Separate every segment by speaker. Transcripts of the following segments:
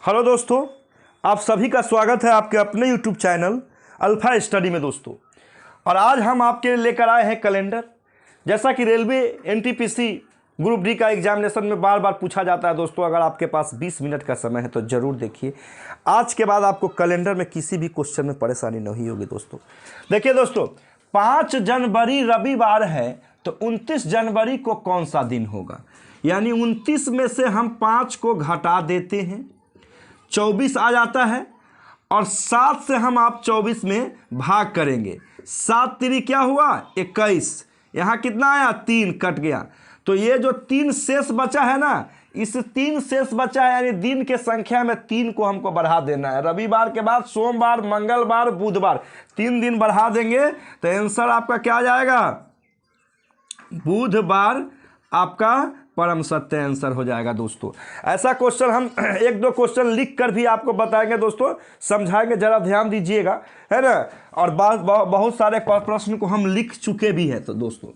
Speaker 1: Hello दोस्तों, आप सभी का स्वागत है आपके अपने यूट्यूब चैनल अल्फा स्टडी में दोस्तों। और आज हम आपके लिए लेकर आए हैं कैलेंडर। जैसा कि रेलवे एनटीपीसी ग्रुप डी का एग्जामिनेशन में बार बार पूछा जाता है दोस्तों, अगर आपके पास 20 मिनट का समय है तो ज़रूर देखिए। आज के बाद आपको कैलेंडर में किसी भी क्वेश्चन में परेशानी नहीं होगी दोस्तों। देखिए दोस्तों, 5 जनवरी रविवार है तो 29 जनवरी को कौन सा दिन होगा। यानी 29 में से हम 5 को घटा देते हैं, 24 आ जाता है और 7 से हम आप 24 में भाग करेंगे। 7 3 क्या हुआ 21, यहाँ कितना आया 3 कट गया। तो ये जो 3 शेष बचा है ना, इस 3 शेष बचा है यानी दिन के संख्या में 3 को हमको बढ़ा देना है। रविवार के बाद सोमवार, मंगलवार, बुधवार 3 दिन बढ़ा देंगे तो आंसर आपका क्या आ जाएगा, बुधवार आपका परम सत्य आंसर हो जाएगा दोस्तों। ऐसा क्वेश्चन हम एक दो क्वेश्चन लिख कर भी आपको बताएंगे दोस्तों, समझाएंगे, जरा ध्यान दीजिएगा, है ना। और बहुत सारे प्रश्न को हम लिख चुके भी हैं। तो दोस्तों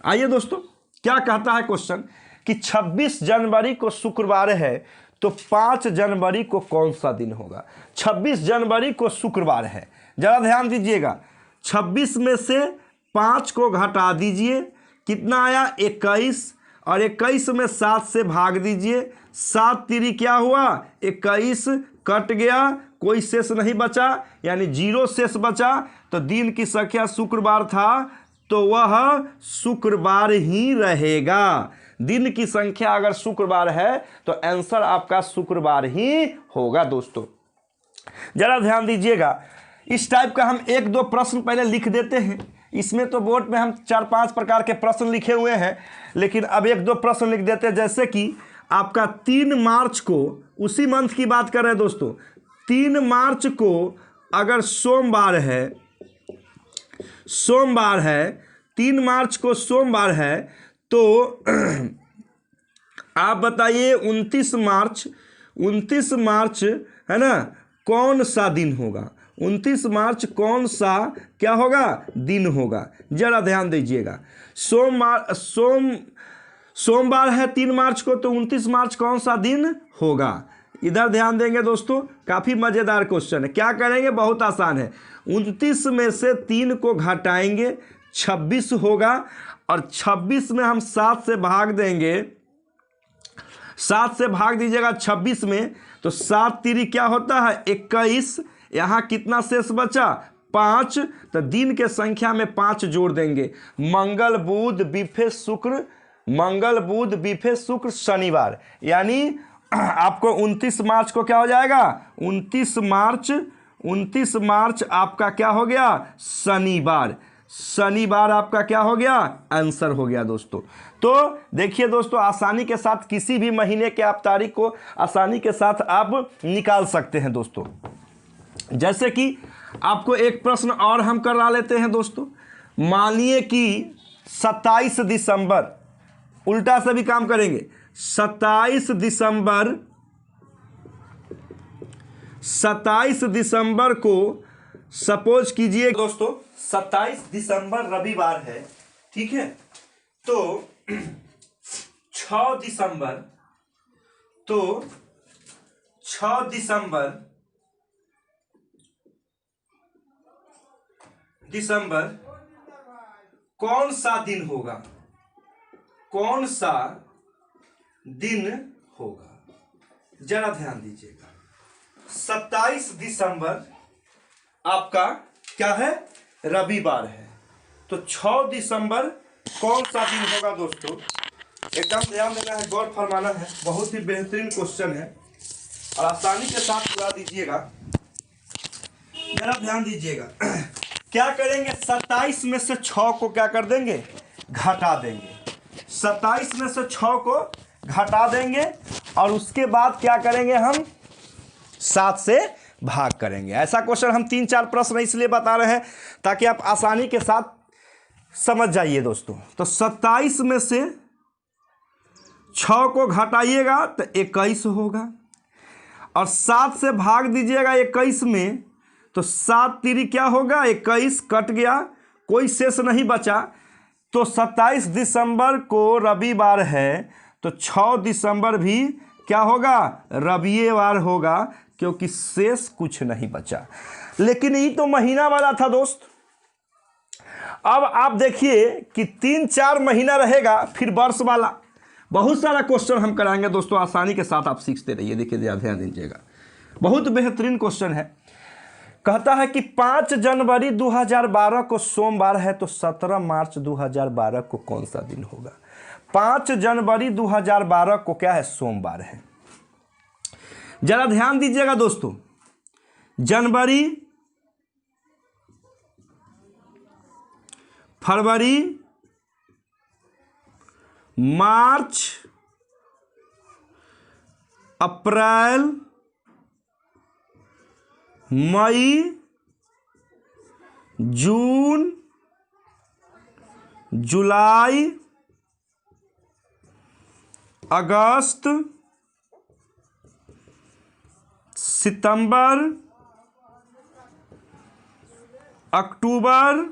Speaker 1: आइए दोस्तों, क्या कहता है क्वेश्चन कि 26 जनवरी को शुक्रवार है तो 5 जनवरी को कौन सा दिन होगा। 26 जनवरी को शुक्रवार है, जरा ध्यान दीजिएगा। 26 में से 5 को घटा दीजिए, कितना आया 21, और 21 में 7 से भाग दीजिए। 7 3 क्या हुआ 21, कट गया, कोई शेष नहीं बचा यानी 0 शेष बचा। तो दिन की संख्या शुक्रवार था तो वह शुक्रवार ही रहेगा। दिन की संख्या अगर शुक्रवार है तो आंसर आपका शुक्रवार ही होगा दोस्तों। जरा ध्यान दीजिएगा, इस टाइप का हम एक दो प्रश्न पहले लिख देते हैं। इसमें तो बोर्ड में हम 4-5 प्रकार के प्रश्न लिखे हुए हैं, लेकिन अब एक दो प्रश्न लिख देते हैं। जैसे कि आपका 3 मार्च को, उसी मंथ की बात कर रहे हैं दोस्तों, 3 मार्च को अगर सोमवार है 3 मार्च को सोमवार है तो आप बताइए 29 मार्च है ना, कौन सा दिन होगा। 29 कौन सा क्या होगा दिन होगा, जरा ध्यान दीजिएगा। सोमवार है 3 मार्च को तो 29 मार्च कौन सा दिन होगा, इधर ध्यान देंगे दोस्तों। काफ़ी मज़ेदार क्वेश्चन है। क्या करेंगे, बहुत आसान है। 29 में से 3 को घटाएंगे, 26 होगा, और 26 में हम 7 से भाग देंगे। 7 से भाग दीजिएगा 26 में तो 7 3 क्या होता है 21, यहाँ कितना शेष बचा 5। तो दिन के संख्या में 5 जोड़ देंगे। मंगल बुध बिफे शुक्र शनिवार, यानी आपको 29 मार्च को क्या हो जाएगा 29 मार्च आपका क्या हो गया शनिवार आपका क्या हो गया आंसर हो गया दोस्तों। तो देखिए दोस्तों, आसानी के साथ किसी भी महीने के आप तारीख को आसानी के साथ आप निकाल सकते हैं दोस्तों। जैसे कि आपको एक प्रश्न और हम करा लेते हैं दोस्तों। मानिए कि 27 दिसंबर, उल्टा से भी काम करेंगे। 27 दिसंबर को सपोज कीजिए दोस्तों, 27 दिसंबर रविवार है, ठीक है। तो 6 दिसंबर कौन सा दिन होगा, जरा ध्यान दीजिएगा। 27 दिसंबर आपका क्या है रविवार है, तो 6 दिसंबर कौन सा दिन होगा दोस्तों, एकदम ध्यान देना है, गौर फरमाना है। बहुत ही बेहतरीन क्वेश्चन है और आसानी के साथ पूरा दीजिएगा, जरा ध्यान दीजिएगा। क्या करेंगे, 27 में से 6 को क्या कर देंगे घटा देंगे। 27 में से 6 को घटा देंगे और उसके बाद क्या करेंगे, हम 7 से भाग करेंगे। ऐसा क्वेश्चन हम 3-4 प्रश्न इसलिए बता रहे हैं ताकि आप आसानी के साथ समझ जाइए दोस्तों। तो 27 में से 6 को घटाइएगा तो 21 होगा, और 7 से भाग दीजिएगा 21 में तो 7 3 क्या होगा 21, कट गया, कोई शेष नहीं बचा। तो 27 दिसंबर को रविवार है तो 6 दिसंबर भी क्या होगा, रविवार होगा, क्योंकि शेष कुछ नहीं बचा। लेकिन ये तो महीना वाला था दोस्त। अब आप देखिए कि 3-4 महीना रहेगा, फिर वर्ष वाला। बहुत सारा क्वेश्चन हम कराएंगे दोस्तों, आसानी के साथ आप सीखते रहिए। देखिए ध्यान दीजिएगा, बहुत बेहतरीन क्वेश्चन है। कहता है कि 5 जनवरी 2012 को सोमवार है, तो 17 मार्च 2012 को कौन सा दिन होगा। 5 जनवरी 2012 को क्या है, सोमवार है। जरा ध्यान दीजिएगा दोस्तों, जनवरी, फरवरी, मार्च, अप्रैल, मई, जून, जुलाई, अगस्त, सितंबर, अक्टूबर,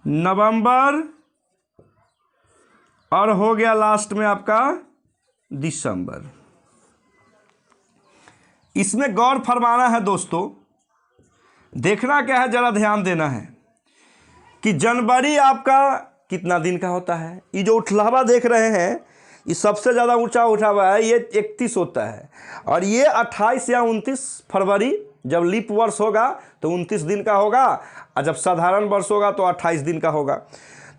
Speaker 1: नवंबर, और हो गया लास्ट में आपका दिसंबर। इसमें गौर फरमाना है दोस्तों, देखना क्या है, जरा ध्यान देना है कि जनवरी आपका कितना दिन का होता है। ये जो उठलावा देख रहे हैं, ये सबसे ज़्यादा ऊंचा उठा हुआ है, ये 31 होता है। और ये 28 या 29 फरवरी, जब लीप वर्ष होगा तो 29 दिन का होगा, और जब साधारण वर्ष होगा तो 28 दिन का होगा।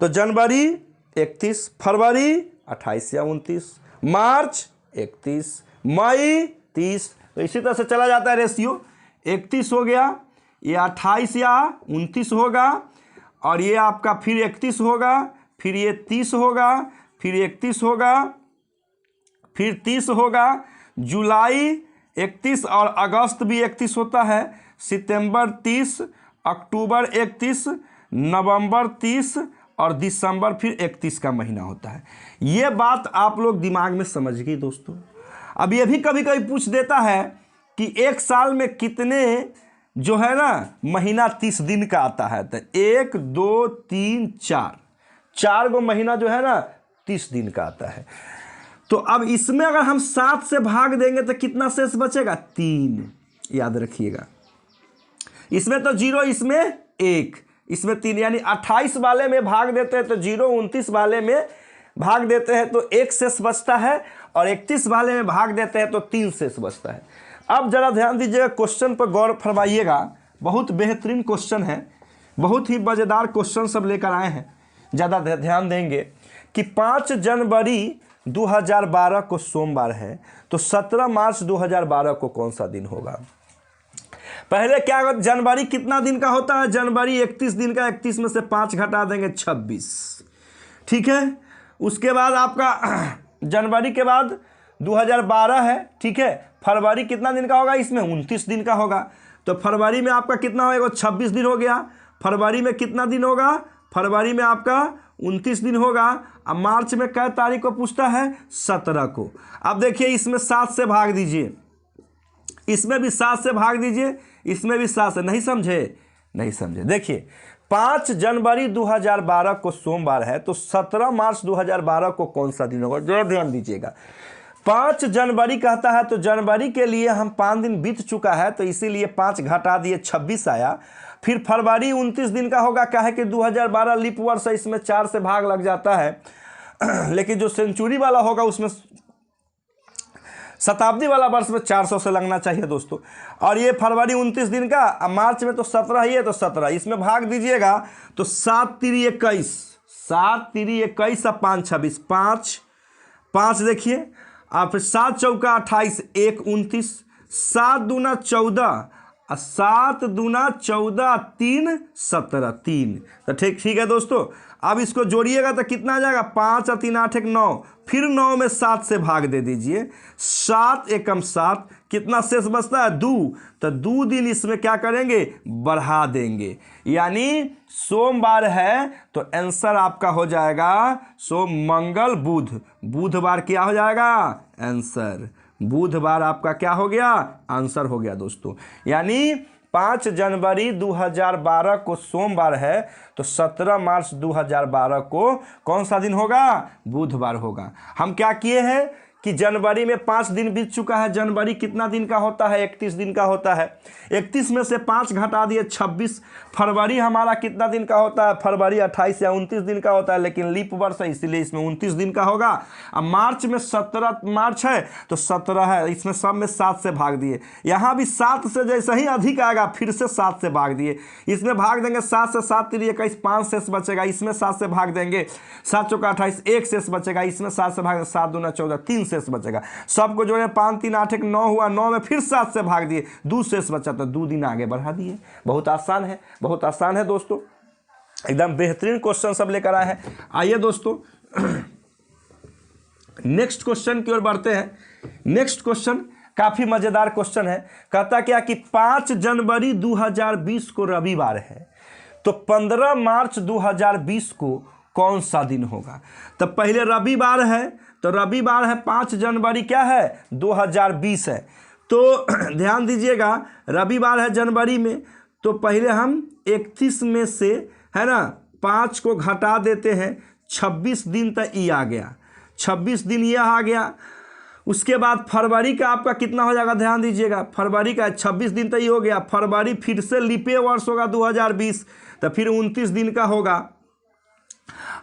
Speaker 1: तो जनवरी 31, फरवरी 28 या 29, मार्च 31, मई 30। तो इसी तरह से चला जाता है रेशियो। 31 हो गया, ये 28 या 29 होगा, और ये आपका फिर 31 होगा, फिर ये 30 होगा, फिर 31 होगा, फिर 30 होगा, जुलाई 31 और अगस्त भी 31 होता है, सितंबर 30, अक्टूबर 31, नवंबर 30 और दिसंबर फिर 31 का महीना होता है। ये बात आप लोग दिमाग में समझ गई दोस्तों। अब ये भी कभी कभी पूछ देता है कि एक साल में कितने जो है ना महीना 30 दिन का आता है। तो 1, 2, 3, 4 गो महीना जो है ना 30 दिन का आता है। तो अब इसमें अगर हम 7 से भाग देंगे तो कितना शेष बचेगा, 3। याद रखिएगा, इसमें तो 0, इसमें 1, इसमें 3, यानी 28 वाले में भाग देते हैं तो 0, 29 वाले में भाग देते हैं तो 1 शेष बचता है, और 31 वाले में भाग देते हैं तो 3 शेष बचता है। अब जरा ध्यान दीजिएगा, क्वेश्चन पर गौर फरमाइएगा, बहुत बेहतरीन क्वेश्चन है, बहुत ही मज़ेदार क्वेश्चन सब लेकर आए हैं। ज़्यादा ध्यान देंगे कि 5 जनवरी 2012 को सोमवार है, तो 17 मार्च 2012 को कौन सा दिन होगा। पहले क्या, जनवरी कितना दिन का होता है, जनवरी 31 दिन का, 31 में से 5 घटा देंगे 26, ठीक है। उसके बाद आपका जनवरी के बाद 2012 है, ठीक है। फरवरी कितना दिन का होगा, इसमें 29 दिन का होगा, तो फरवरी में आपका कितना होगा, 26 दिन हो गया। फरवरी में कितना दिन होगा, फरवरी में आपका 29 दिन होगा। अब मार्च में कै तारीख को पूछता है, 17 को। अब देखिए इसमें 7 से भाग दीजिए, इसमें भी 7 से भाग दीजिए, इसमें भी 7 से। नहीं समझे, नहीं समझे। देखिए 5 जनवरी 2012 को सोमवार है, तो 17 मार्च 2012 को कौन सा दिन होगा, जरा ध्यान दीजिएगा। 5 जनवरी कहता है, तो जनवरी के लिए हम 5 दिन बीत चुका है, तो इसीलिए 5 घटा दिए, 26 आया। फिर फरवरी 29 दिन का होगा, क्या है कि 2012 लीप वर्ष है, इसमें 4 से भाग लग जाता है। लेकिन जो सेंचुरी वाला होगा उसमें, शताब्दी वाला वर्ष में 400 से लगना चाहिए दोस्तों। और ये फरवरी 29 दिन का, अब मार्च में तो 17 ही है, तो 17 इसमें भाग दीजिएगा तो 7 तिरी 21, 7 तिरी 21 और 5 26, 5 देखिए। आप फिर 7 चौका 28, 1 29, 7 दूना 14 और 7 दूना 14, 3 17, 3। तो ठीक है दोस्तों। अब इसको जोड़िएगा तो कितना आ जाएगा, 5 और 3 8 1 9, फिर 9 में 7 से भाग दे दीजिए, 7 एकम 7, कितना शेष बचता है, 2। तो 2 दिन इसमें क्या करेंगे, बढ़ा देंगे, यानी सोमवार है तो आंसर आपका हो जाएगा सोम मंगल बुध, बुधवार क्या हो जाएगा आंसर, बुधवार आपका क्या हो गया आंसर हो गया दोस्तों। यानी 5 जनवरी 2012 को सोमवार है, तो 17 मार्च 2012 को कौन सा दिन होगा? बुधवार होगा। हम क्या किए हैं कि जनवरी में 5 दिन बीत चुका है। जनवरी कितना दिन का होता है? 31 दिन का होता है। 31 में से 5 घटा दिए 26। फरवरी हमारा कितना दिन का होता है? फरवरी 28 या 29 दिन का होता है, लेकिन लीप वर्ष है इसलिए इसमें 29 दिन का होगा। अब मार्च में 17 मार्च है तो 17 है, इसमें सब में 7 से भाग दिए। यहाँ भी 7 से जैसे ही अधिक आएगा फिर से 7 से भाग दिए। इसमें भाग देंगे 7 से 7 3 21, 5 शेष बचेगा। इसमें 7 से भाग देंगे, 7 चौका 28, 1 शेष बचेगा। इसमें 7 से भाग 7 दूना 14, 3 शेष बचेगा। सबको जोड़े 5 3 8 1 9 हुआ। 9 में फिर 7 से भाग दिए, 2 शेष बचा तो 2 दिन आगे बढ़ा दिए। बहुत आसान है, बहुत आसान है दोस्तों, एकदम बेहतरीन क्वेश्चन सब लेकर आए हैं। आइए दोस्तों नेक्स्ट क्वेश्चन की ओर बढ़ते हैं। नेक्स्ट क्वेश्चन काफी मजेदार क्वेश्चन है। कहता क्या कि 5 जनवरी 2020 को रविवार है, तो 15 मार्च 2020 को कौन सा दिन होगा? तो पहले रविवार है, तो रविवार है 5 जनवरी क्या है? 2020 है। तो ध्यान दीजिएगा, रविवार है जनवरी में, तो पहले हम 31 में से है ना 5 को घटा देते हैं, 26 दिन तक ये आ गया, 26 दिन ये आ गया। उसके बाद फरवरी का आपका कितना हो जाएगा? ध्यान दीजिएगा, फरवरी का 26 दिन तक ये हो गया। फरवरी फिर से लीपे वर्ष होगा 2020, तो फिर 29 दिन का होगा।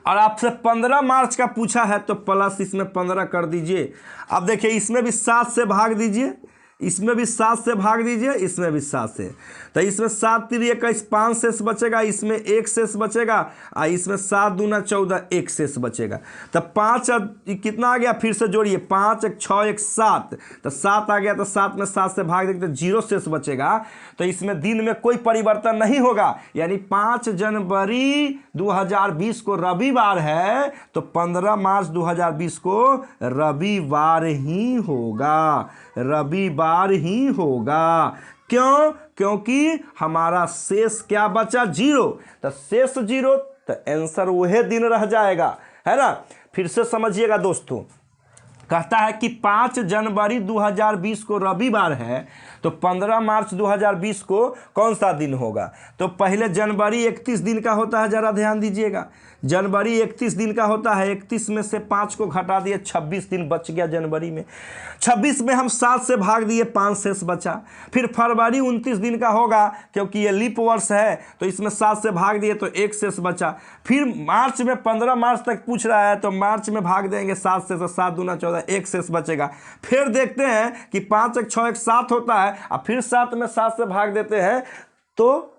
Speaker 1: और आपसे 15 मार्च का पूछा है तो प्लस इसमें 15 कर दीजिए। अब देखिए इसमें भी 7 से भाग दीजिए, इसमें भी 7 से भाग दीजिए, इसमें भी 7 से, तो इसमें 7 3 21, 5 शेष बचेगा, इसमें 1 शेष बचेगा, और इसमें 7 दूना 14, 1 शेष बचेगा। तो 5 कितना आ गया? फिर से जोड़िए, 5 1 6 1 7, तो 7 आ गया, तो 7 में 7 से भाग देंगे तो 0 शेष बचेगा। तो इसमें दिन में कोई परिवर्तन नहीं होगा, यानी 5 जनवरी 2020 को रविवार है, तो 15 मार्च 2020 को रविवार ही होगा, रविवार ही होगा। क्यों? क्योंकि हमारा शेष क्या बचा? 0। तो शेष 0, तो आंसर वही दिन रह जाएगा, है ना। फिर से समझिएगा दोस्तों, कहता है कि 5 जनवरी 2020 को रविवार है, तो 15 मार्च 2020 को कौन सा दिन होगा? तो पहले जनवरी 31 दिन का होता है, जरा ध्यान दीजिएगा, जनवरी 31 दिन का होता है। 31 में से 5 को घटा दिए, 26 दिन बच गया जनवरी में। 26 में हम 7 से भाग दिए, 5 शेष बचा। फिर फरवरी 29 दिन का होगा, क्योंकि ये लीप वर्ष है, तो इसमें 7 से भाग दिए तो 1 शेष बचा। फिर मार्च में 15 मार्च तक पूछ रहा है, तो मार्च में भाग देंगे 7 से, तो 7 दूना 14, 1 शेष बचेगा। फिर देखते हैं कि 5 1 6 1 7 होता है, और फिर 7 में 7 से भाग देते हैं, तो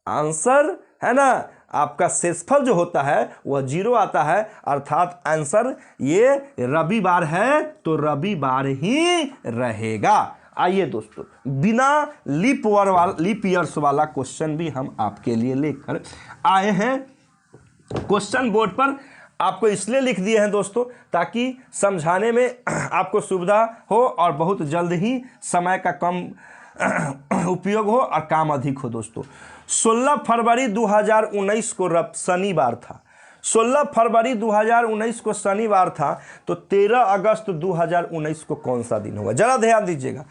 Speaker 1: आंसर है ना आपका शेषफल जो होता है वह 0 आता है। अर्थात आंसर ये रविवार है, तो रविवार ही रहेगा। आइए दोस्तों, बिना लीप ईयर्स वाला क्वेश्चन भी हम आपके लिए लेकर आए हैं। क्वेश्चन बोर्ड पर आपको इसलिए लिख दिए हैं दोस्तों, ताकि समझाने में आपको सुविधा हो और बहुत जल्द ही समय का कम उपयोग हो और काम अधिक हो। दोस्तों 16 फरवरी 2019 को शनिवार था, 16 फरवरी 2019 को शनिवार था, तो 13 अगस्त 2019 को कौन सा दिन होगा? जरा ध्यान दीजिएगा,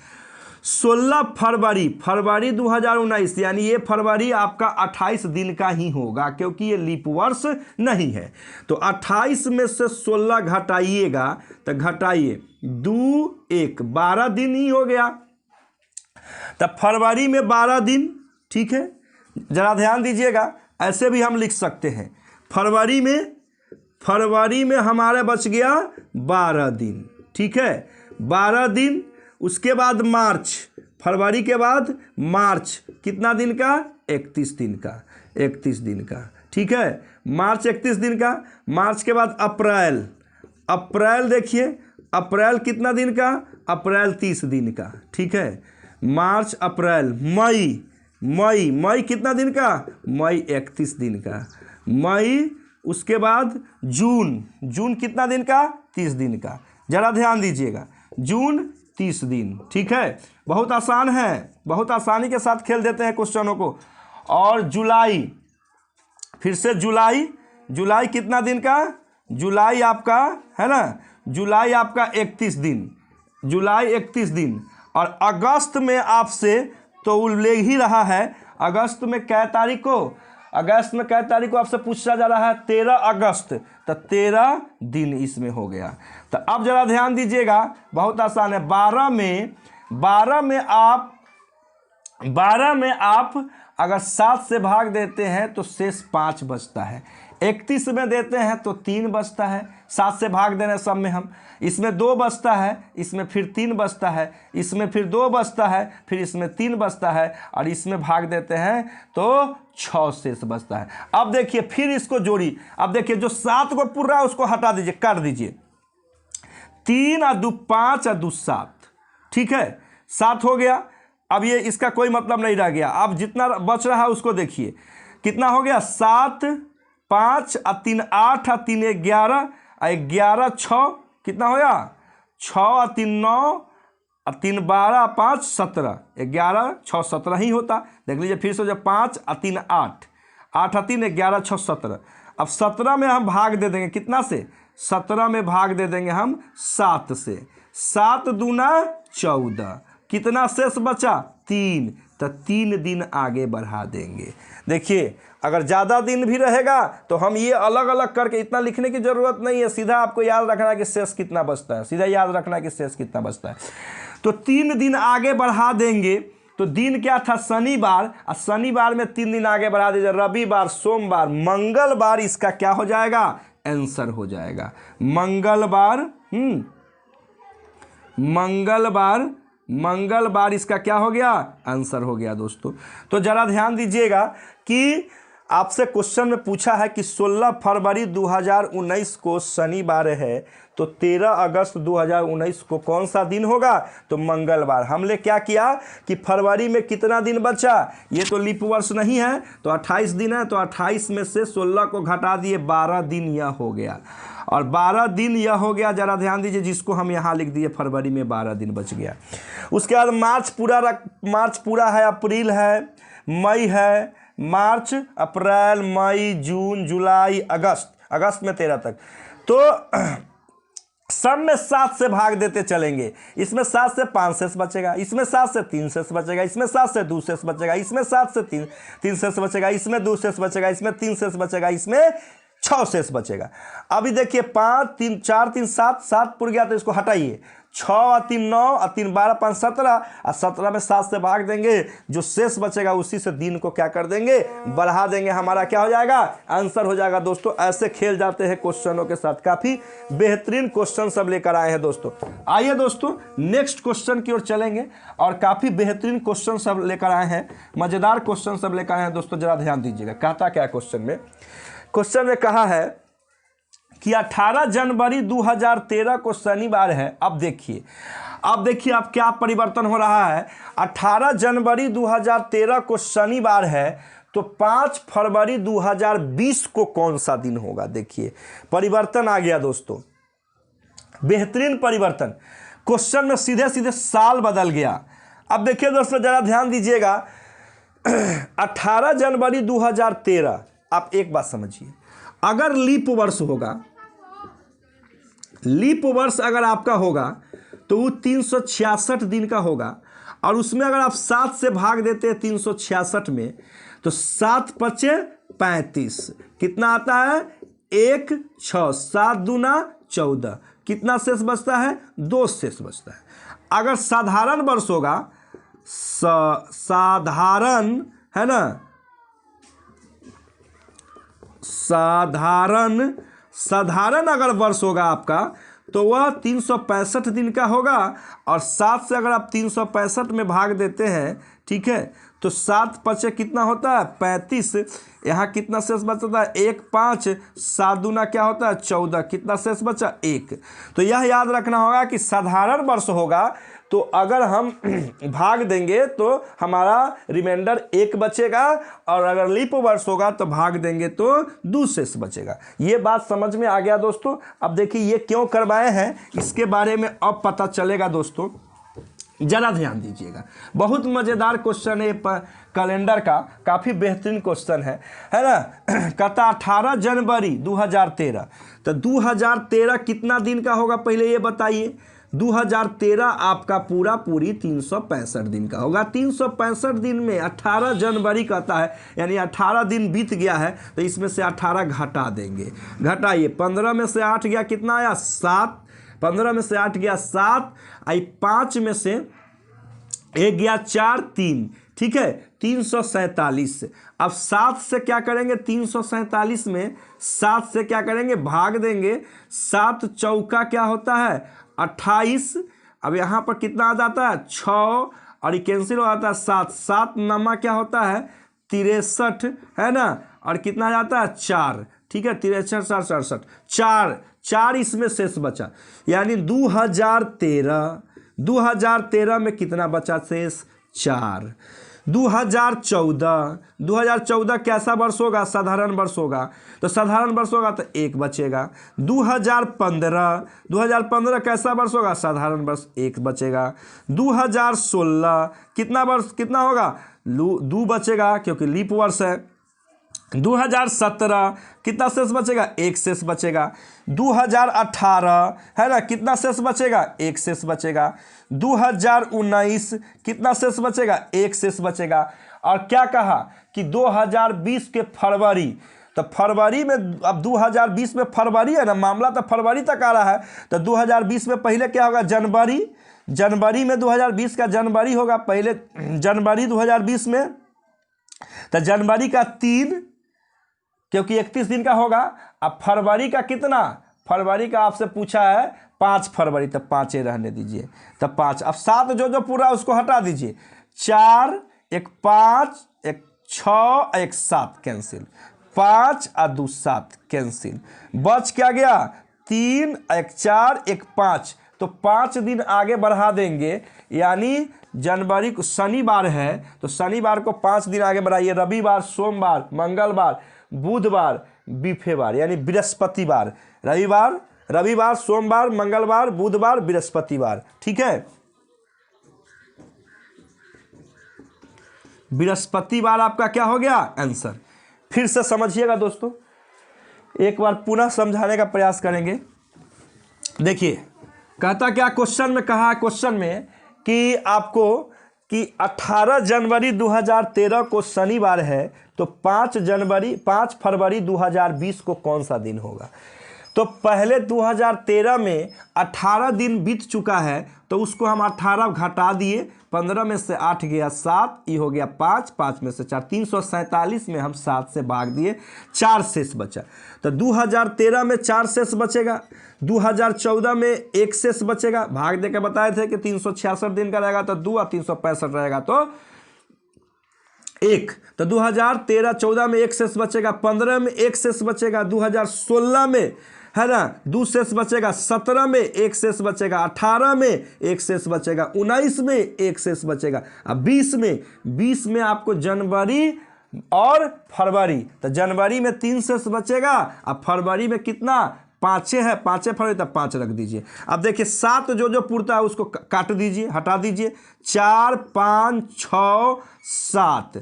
Speaker 1: 16 फरवरी 2019, यानी ये फरवरी आपका 28 दिन का ही होगा, क्योंकि ये लीप वर्ष नहीं है। तो 28 में से 16 घटाइएगा, तो घटाइए 2 1 12 दिन ही हो गया। तब फरवरी में 12 दिन, ठीक है, जरा ध्यान दीजिएगा, ऐसे भी हम लिख सकते हैं। फरवरी में हमारा बच गया 12 दिन, ठीक है, 12 दिन। उसके बाद मार्च, फरवरी के बाद मार्च कितना दिन का? 31 दिन का, 31 दिन का, ठीक है, मार्च 31 दिन का। मार्च के बाद अप्रैल देखिए, अप्रैल कितना दिन का? अप्रैल 30 दिन का, ठीक है, मार्च अप्रैल। मई कितना दिन का? मई 31 दिन का, मई। उसके बाद जून कितना दिन का? 30 दिन का। जरा ध्यान दीजिएगा, जून 30 दिन, ठीक है, बहुत आसान है, बहुत आसानी के साथ खेल देते हैं क्वेश्चनों को। और जुलाई, फिर से जुलाई कितना दिन का? जुलाई आपका है ना, जुलाई आपका 31 दिन, जुलाई 31 दिन। और अगस्त में आपसे तो वो ले ही रहा है अगस्त में कै तारीख को, अगस्त में कै तारीख को आपसे पूछा जा रहा है 13 अगस्त, तो 13 दिन इसमें हो गया। तो अब जरा ध्यान दीजिएगा, बहुत आसान है। 12 में आप अगर 7 से भाग देते हैं तो शेष 5 बचता है। 31 में देते हैं तो 3 बचता है, 7 से भाग देने सब में हम, इसमें 2 बचता है, इसमें फिर 3 बचता है, इसमें फिर 2 बचता है, फिर इसमें 3 बचता है, और इसमें भाग देते हैं तो 6 शेष बचता है। अब देखिए फिर इसको जोड़ी, अब देखिए जो 7 को पूरा रहा है उसको हटा दीजिए, काट दीजिए। 3 और 2 5 और 2 7, ठीक है, 7 हो गया। अब ये इसका कोई मतलब नहीं रह गया। अब जितना बच रहा है उसको देखिए कितना हो गया, 7 5 और 3 8 और 3 11 और 11 6 कितना हो गया, 6 और 3 9 और 3 12 5 17, 11 6 17 ही होता। देख लीजिए फिर से, जब 5 और 3 8, 8 और 3 11 6 17। अब 17 में हम भाग दे देंगे कितना से, 17 में भाग दे देंगे हम 7 से, 7 दूना 14, कितना शेष बचा 3, तो 3 दिन आगे बढ़ा देंगे। देखिए अगर ज़्यादा दिन भी रहेगा तो हम ये अलग अलग करके, इतना लिखने की ज़रूरत नहीं है, सीधा आपको याद रखना है कि शेष कितना बचता है, सीधा याद रखना है कि शेष कितना बचता है। तो 3 दिन आगे बढ़ा देंगे। तो दिन क्या था, शनिवार, और शनिवार में 3 दिन आगे बढ़ा दीजिए, रविवार, सोमवार, मंगलवार इसका क्या हो जाएगा, आंसर हो जाएगा। मंगलवार इसका क्या हो गया, आंसर हो गया दोस्तों। तो जरा ध्यान दीजिएगा कि आपसे क्वेश्चन में पूछा है कि 16 फरवरी 2019 को शनिवार है, तो 13 अगस्त 2019 को कौन सा दिन होगा, तो मंगलवार। हमने क्या किया कि फरवरी में कितना दिन बचा, ये तो लीप वर्ष नहीं है, तो 28 दिन है, तो 28 में से 16 को घटा दिए, 12 दिन यह हो गया, और 12 दिन यह हो गया। जरा ध्यान दीजिए, जिसको हम यहाँ लिख दिए फरवरी में 12 दिन बच गया। उसके बाद मार्च पूरा है, अप्रैल है, मई है, मार्च अप्रैल मई जून जुलाई अगस्त में 13 तक। तो सब में 7 से भाग देते चलेंगे। इसमें 7 से 5 शेष बचेगा, इसमें 7 से 3 शेष बचेगा, इसमें 7 से 2 शेष बचेगा, इसमें 7 से 3 शेष बचेगा, इसमें 2 शेष बचेगा, इसमें 3 शेष बचेगा, इसमें 6 शेष बचेगा। अभी देखिए 5 3 4 3 7 पुर गया, तो इसको हटाइए, 6 और 3 9 और 3 12 5 17, और 17 में 7 से भाग देंगे, जो शेष बचेगा उसी से दिन को क्या कर देंगे, बढ़ा देंगे, हमारा क्या हो जाएगा, आंसर हो जाएगा। दोस्तों ऐसे खेल जाते हैं क्वेश्चनों के साथ, काफ़ी बेहतरीन क्वेश्चन सब लेकर आए हैं दोस्तों। आइए दोस्तों नेक्स्ट क्वेश्चन की ओर चलेंगे, और काफ़ी बेहतरीन क्वेश्चन सब लेकर आए हैं, मज़ेदार क्वेश्चन सब लेकर आए हैं दोस्तों। जरा ध्यान दीजिएगा कहता क्या क्वेश्चन में कहा है कि 18 जनवरी 2013 को शनिवार है। अब देखिए अब क्या परिवर्तन हो रहा है। 18 जनवरी 2013 को शनिवार है, तो 5 फरवरी 2020 को कौन सा दिन होगा। देखिए परिवर्तन आ गया दोस्तों, बेहतरीन परिवर्तन। क्वेश्चन में सीधे सीधे साल बदल गया। अब देखिए दोस्तों जरा ध्यान दीजिएगा, 18 जनवरी 2013, आप एक बात समझिए, अगर लीप वर्ष होगा, लीप वर्ष अगर आपका होगा तो वो 366 दिन का होगा, और उसमें अगर आप 7 से भाग देते हैं 366 में, तो 7 पचे 35, कितना आता है 1 6, 7 दूना 14, कितना शेष बचता है 2 शेष बचता है। अगर साधारण वर्ष होगा, साधारण है ना, साधारण अगर वर्ष होगा आपका, तो वह 365 दिन का होगा, और 7 से अगर आप 365 में भाग देते हैं, ठीक है, तो 7 पचे कितना होता है 35, यहाँ कितना शेष बचता है 1 5, 7 दूना क्या होता है 14, कितना शेष बचा 1। तो यह याद रखना होगा कि साधारण वर्ष होगा तो अगर हम भाग देंगे तो हमारा रिमाइंडर 1 बचेगा, और अगर लीप वर्ष होगा तो भाग देंगे तो 2 शेष बचेगा। ये बात समझ में आ गया दोस्तों। अब देखिए ये क्यों करवाए हैं इसके बारे में अब पता चलेगा दोस्तों, जरा ध्यान दीजिएगा। बहुत मज़ेदार क्वेश्चन है कैलेंडर का, काफ़ी बेहतरीन क्वेश्चन है ना। कहता 18 जनवरी 2013, तो 2013 कितना दिन का होगा पहले ये बताइए। 2013 आपका पूरी 365 दिन का होगा। 365 दिन में 18 जनवरी कहता है, यानी 18 दिन बीत गया है, तो इसमें से 18 घटा देंगे। घटाइए, 15 में से 8 गया, कितना आया? 7। 15 में से 8 गया 7, आई 5 में से 1 गया 4, 3, ठीक है, 347। अब 7 से क्या करेंगे? 347 में 7 से क्या करेंगे? भाग देंगे। 7 चौका क्या होता है? 28। अब यहाँ पर कितना आ जाता है? 6, और ये कैंसिल हो जाता है 7। 7 नमा क्या होता है? 63, है ना, और कितना आ जाता है? 4, ठीक है, 63, 4, 67, 4 इसमें शेष बचा, यानी 2013 में कितना बचा शेष? 4। 2014 कैसा वर्ष होगा? साधारण वर्ष होगा, तो साधारण वर्ष होगा तो 1 बचेगा। 2015 कैसा वर्ष होगा? साधारण वर्ष, 1 बचेगा। 2016 कितना वर्ष, कितना होगा? 2 बचेगा, क्योंकि लीप वर्ष है। 2017 कितना शेष बचेगा? 1 शेष बचेगा। 2018 है ना, कितना शेष बचेगा? 1 शेष बचेगा। 2019 कितना शेष बचेगा? 1 शेष बचेगा। और क्या कहा कि 2020 के फरवरी, तो फरवरी में, अब 2020 में फरवरी है ना, मामला तो फरवरी तक आ रहा है, तो 2020 में पहले क्या होगा? जनवरी में 2020 का जनवरी होगा, पहले जनवरी 2020 में, तो जनवरी का 3, क्योंकि 31 दिन का होगा। अब फरवरी का कितना? फरवरी का आपसे पूछा है 5 फरवरी, तब 5 रहने दीजिए, तब 5। अब 7 जो पूरा उसको हटा दीजिए। 4, 1 5, 1 6, 1 7 कैंसिल, 5 और 2 7 कैंसिल, बच क्या गया? 3, 1 4, 1 5, तो 5 दिन आगे बढ़ा देंगे, यानी जनवरी को शनिवार है, तो शनिवार को 5 दिन आगे बढ़ाइए। रविवार, सोमवार, मंगलवार, बुधवार, बीफेवार, यानी बृहस्पतिवार। रविवार, सोमवार, मंगलवार, बुधवार, बृहस्पतिवार, ठीक है। बृहस्पतिवार आपका क्या हो गया? आंसर। फिर से समझिएगा दोस्तों, एक बार पुनः समझाने का प्रयास करेंगे। देखिए, कहता क्या क्वेश्चन में, कहा क्वेश्चन में कि आपको कि 18 जनवरी 2013 को शनिवार है, तो 5 फरवरी 2020 को कौन सा दिन होगा? तो पहले 2013 में 18 दिन बीत चुका है, तो उसको हम 18 घटा दिए। 15 में से 8 गया 7, ये हो गया 5, 5 में से 4, 347 में हम 7 से भाग दिए, 4 शेष बचा। तो 2013 में 4 शेष बचेगा, 2014 में 1 शेष बचेगा। भाग देकर बताए थे कि 366 दिन का रहेगा तो 2 और 365 रहेगा तो 1। तो 2013-14 में 1 शेष बचेगा, 15 में 1 शेष बचेगा, 2016 में, है ना, 2 शेष बचेगा, 17 में 1 शेष बचेगा, 18 में 1 शेष बचेगा, 19 में 1 शेष बचेगा। अब 20 में आपको जनवरी और फरवरी, तो जनवरी में 3 शेष बचेगा, अब फरवरी में कितना? 5 है, 5 फरवरी, तब 5 रख दीजिए। अब देखिए 7 जो पूरता है उसको काट दीजिए, हटा दीजिए। 4 5 6 7,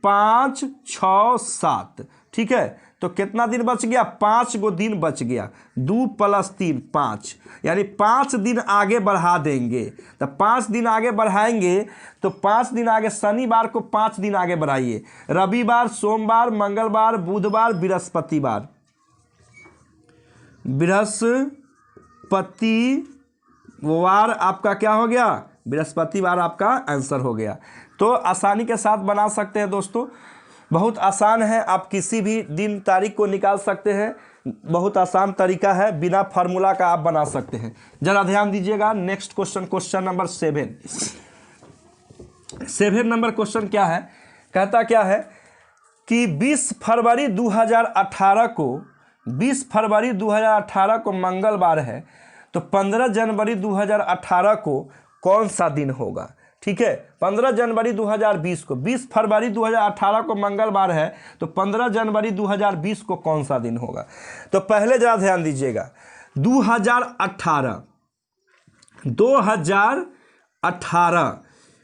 Speaker 1: 5 6 7, ठीक है। तो कितना दिन बच गया? 5 गो दिन बच गया। 2 + 3 5, यानी 5 दिन आगे बढ़ा देंगे। तो 5 दिन आगे बढ़ाएंगे, तो 5 दिन आगे, शनिवार को 5 दिन आगे बढ़ाइए। रविवार, सोमवार, मंगलवार, बुधवार, बृहस्पतिवार, बृहस्पतिवार आपका क्या हो गया? बृहस्पतिवार आपका आंसर हो गया। तो आसानी के साथ बना सकते हैं दोस्तों, बहुत आसान है। आप किसी भी दिन तारीख को निकाल सकते हैं, बहुत आसान तरीका है, बिना फार्मूला का आप बना सकते हैं। जरा ध्यान दीजिएगा। Next question, question number 7 number question क्या है? कहता क्या है कि 20 फरवरी 2018 को मंगलवार है, तो 15 जनवरी 2018 को कौन सा दिन होगा? ठीक है, 15 जनवरी 2020 को, 20 फरवरी 2018 को मंगलवार है, तो 15 जनवरी 2020 को कौन सा दिन होगा? तो पहले जरा ध्यान दीजिएगा। 2018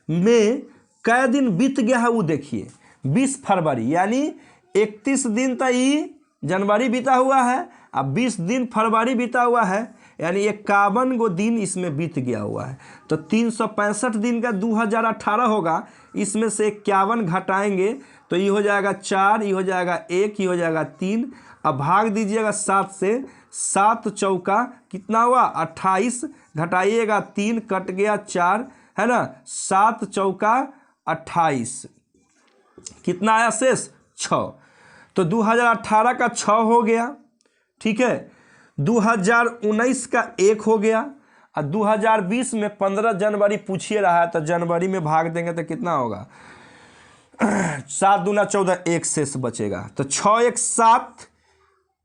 Speaker 1: में कै दिन बीत गया है वो देखिए। 20 फरवरी, यानी 31 दिन तो ये जनवरी बीता हुआ है, अब 20 दिन फरवरी बीता हुआ है, यानी 51 गो दिन इसमें बीत गया हुआ है। तो 365 दिन का 2018 होगा, इसमें से 51 घटाएंगे तो ये हो जाएगा 4, ये हो जाएगा 1, ये हो जाएगा 3। अब भाग दीजिएगा 7 से, 7 चौका कितना हुआ 28, घटाइएगा 3 कट गया 4, है ना, 7 चौका 28, कितना आया शेष 6। तो 2018 का 6 हो गया, ठीक है। 2019 का 1 हो गया और 2020 में 15 जनवरी पूछिए रहा है, तो जनवरी में भाग देंगे तो कितना होगा 7 दूना 14, 1 शेष बचेगा। तो 6 1 7,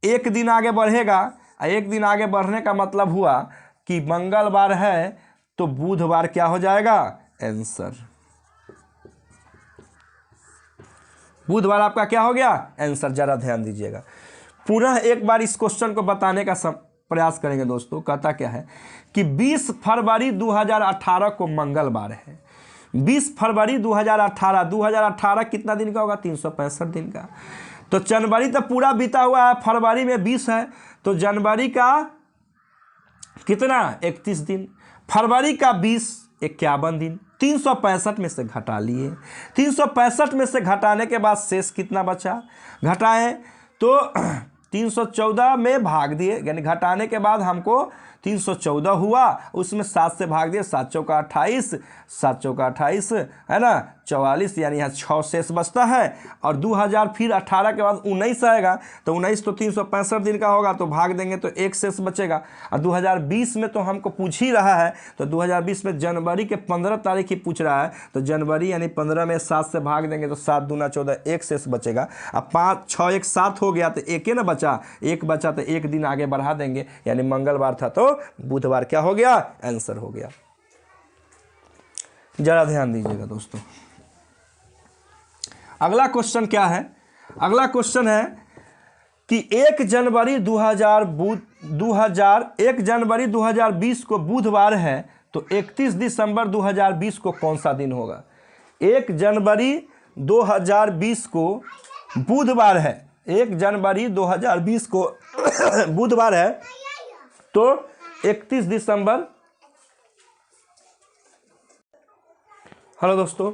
Speaker 1: 1 दिन आगे बढ़ेगा। 1 दिन आगे बढ़ने का मतलब हुआ कि मंगलवार है तो बुधवार क्या हो जाएगा आंसर। बुधवार आपका क्या हो गया आंसर। जरा ध्यान दीजिएगा, पुनः एक बार इस क्वेश्चन को बताने का प्रयास करेंगे दोस्तों। कहता क्या है कि 20 फरवरी 2018 को मंगलवार है। 20 फरवरी 2018 कितना दिन का होगा 365 दिन का। तो जनवरी तो पूरा बीता हुआ है, फरवरी में 20 है, तो जनवरी का कितना 31 दिन, फरवरी का 20 51 दिन, 365 में से घटा लिए। 365 में से घटाने के बाद शेष कितना बचा, घटाएं तो 314 में भाग दिए, यानी घटाने के बाद हमको 314 हुआ, उसमें 7 से भाग दिए, 7 चौका 28, 7 चौका 28 है ना 44, यानी यहाँ 6 शेष बचता है। और 2000 फिर 18 के बाद 19 आएगा, तो 19 तो 365 दिन का होगा, तो भाग देंगे तो 1 शेष बचेगा। और 2020 में तो हमको पूछ ही रहा है, तो 2020 में जनवरी के 15 तारीख ही पूछ रहा है, तो जनवरी यानी 15 में 7 से भाग देंगे तो 7 दूना 14, 1 शेष बचेगा। अब 5 6 1 7 हो गया, तो 1 ही ना बचा, 1 बचा तो 1 दिन आगे बढ़ा देंगे, यानी मंगलवार था तो बुधवार क्या हो गया आंसर हो गया। जरा ध्यान दीजिएगा दोस्तों, अगला क्वेश्चन क्या है। अगला क्वेश्चन है कि 1 जनवरी 2020 को बुधवार है, तो 31 दिसंबर 2020 को कौन सा दिन होगा। 1 जनवरी 2020 को बुधवार है, 1 जनवरी 2020 को बुधवार है, तो 31 दिसंबर, हेलो दोस्तों,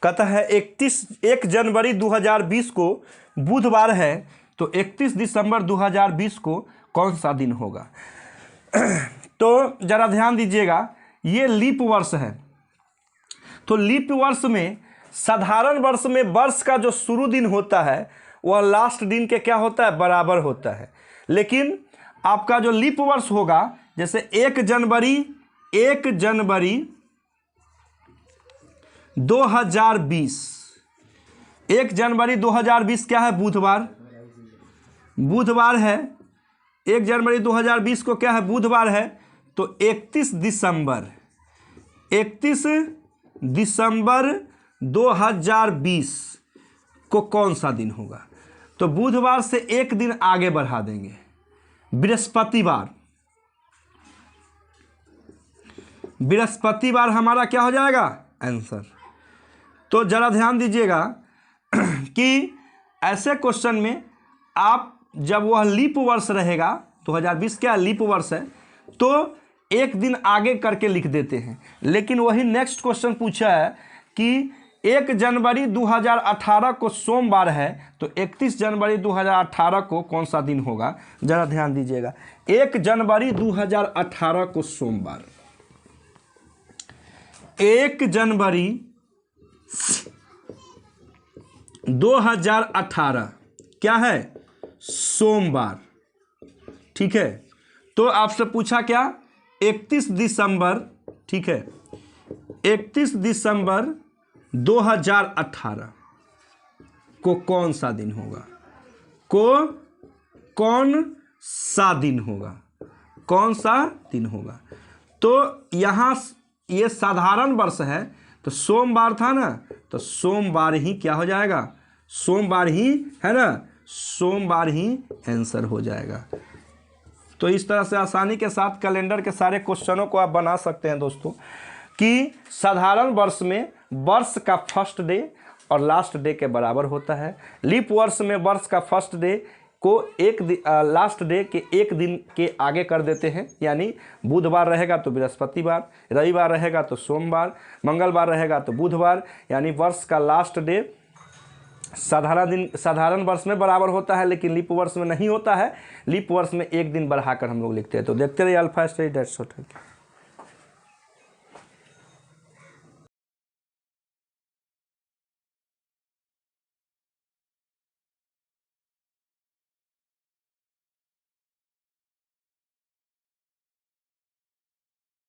Speaker 1: कहता है 1 जनवरी 2020 को बुधवार है, तो 31 दिसंबर 2020 को कौन सा दिन होगा। तो जरा ध्यान दीजिएगा, ये लीप वर्ष है, तो लीप वर्ष में साधारण वर्ष में वर्ष का जो शुरू दिन होता है वह लास्ट दिन के क्या होता है बराबर होता है। लेकिन आपका जो लीप वर्ष होगा, जैसे 1 जनवरी 2020, 1 जनवरी 2020 क्या है बुधवार, बुधवार है। 1 जनवरी 2020 को क्या है बुधवार है, तो 31 दिसंबर 2020 को कौन सा दिन होगा। तो बुधवार से 1 दिन आगे बढ़ा देंगे, बृहस्पतिवार हमारा क्या हो जाएगा आंसर। तो जरा ध्यान दीजिएगा कि ऐसे क्वेश्चन में आप जब वह लीप वर्ष रहेगा, 2020 क्या लीप वर्ष है, तो 1 दिन आगे करके लिख देते हैं। लेकिन वही नेक्स्ट क्वेश्चन पूछा है कि 1 जनवरी 2018 को सोमवार है, तो 31 जनवरी 2018 को कौन सा दिन होगा। जरा ध्यान दीजिएगा, 1 जनवरी 2018 को सोमवार, 1 जनवरी 2018 क्या है सोमवार, ठीक है। तो आपसे पूछा क्या 31 दिसंबर, ठीक है, 31 दिसंबर 2018 को कौन सा दिन होगा, कौन सा दिन होगा। तो यहाँ ये साधारण वर्ष है, तो सोमवार था ना, तो सोमवार ही क्या हो जाएगा, सोमवार ही है ना, सोमवार ही आंसर हो जाएगा। तो इस तरह से आसानी के साथ कैलेंडर के सारे क्वेश्चनों को आप बना सकते हैं दोस्तों, कि साधारण वर्ष में वर्ष का फर्स्ट डे और लास्ट डे के बराबर होता है। लीप वर्ष में वर्ष का फर्स्ट डे को लास्ट डे के एक दिन के आगे कर देते हैं, यानी बुधवार रहेगा तो बृहस्पतिवार, रविवार रहेगा तो सोमवार, मंगलवार रहेगा तो बुधवार, यानी वर्ष का लास्ट डे साधारण वर्ष में बराबर होता है, लेकिन लीप वर्ष में नहीं होता है। लीप वर्ष में एक दिन बढ़ाकर हम लोग लिखते हैं। तो देखते रहिए अल्फा स्टडी। That's all.